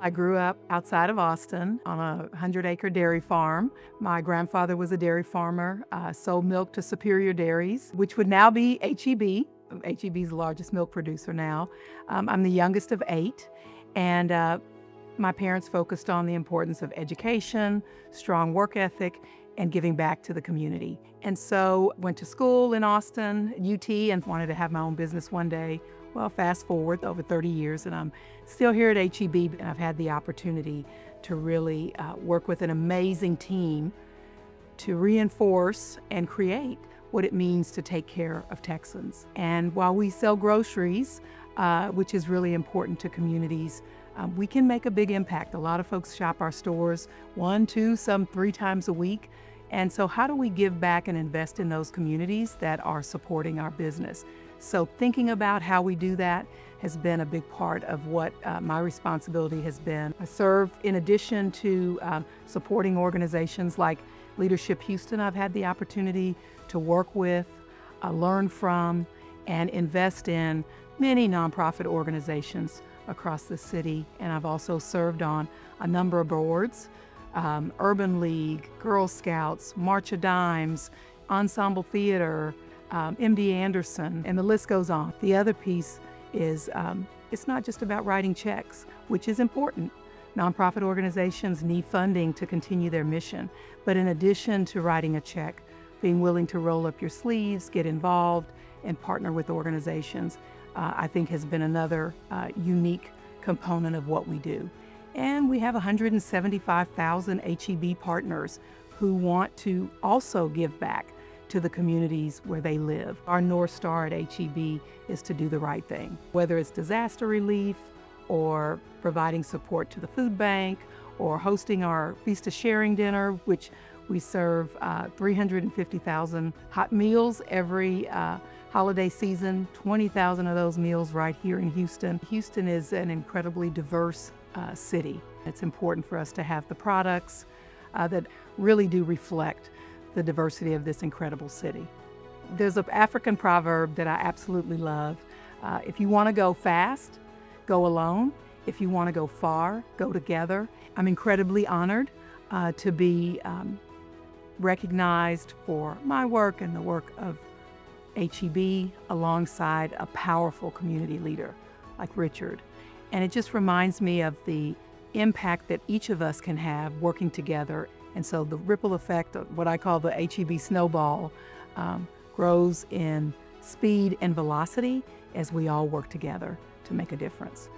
I grew up outside of Austin on a 100-acre dairy farm. My grandfather was a dairy farmer, sold milk to Superior Dairies, which would now be HEB. HEB is the largest milk producer now. I'm the youngest of 8, and my parents focused on the importance of education, strong work ethic, and giving back to the community. And so went to school in Austin, UT, and wanted to have my own business one day. Well, fast forward over 30 years, and I'm still here at HEB, and I've had the opportunity to really work with an amazing team to reinforce and create what it means to take care of Texans. And while we sell groceries, which is really important to communities, we can make a big impact. A lot of folks shop our stores 1, 2, some 3 times a week. And so how do we give back and invest in those communities that are supporting our business? So thinking about how we do that has been a big part of what my responsibility has been. I serve in addition to supporting organizations like Leadership Houston. I've had the opportunity to work with, learn from, and invest in many nonprofit organizations across the city. And I've also served on a number of boards, Urban League, Girl Scouts, March of Dimes, Ensemble Theater, MD Anderson, and the list goes on. The other piece is it's not just about writing checks, which is important. Nonprofit organizations need funding to continue their mission. But in addition to writing a check, being willing to roll up your sleeves, get involved, and partner with organizations, I think has been another unique component of what we do. And we have 175,000 HEB partners who want to also give back to the communities where they live. Our North Star at HEB is to do the right thing, whether it's disaster relief or providing support to the food bank or hosting our Feast of Sharing dinner, which we serve 350,000 hot meals every holiday season, 20,000 of those meals right here in Houston. Houston is an incredibly diverse city. It's important for us to have the products that really do reflect the diversity of this incredible city. There's an African proverb that I absolutely love. If you want to go fast, go alone. If you want to go far, go together. I'm incredibly honored to be recognized for my work and the work of HEB alongside a powerful community leader like Richard. And it just reminds me of the impact that each of us can have working together. And so the ripple effect of what I call the HEB snowball grows in speed and velocity as we all work together to make a difference.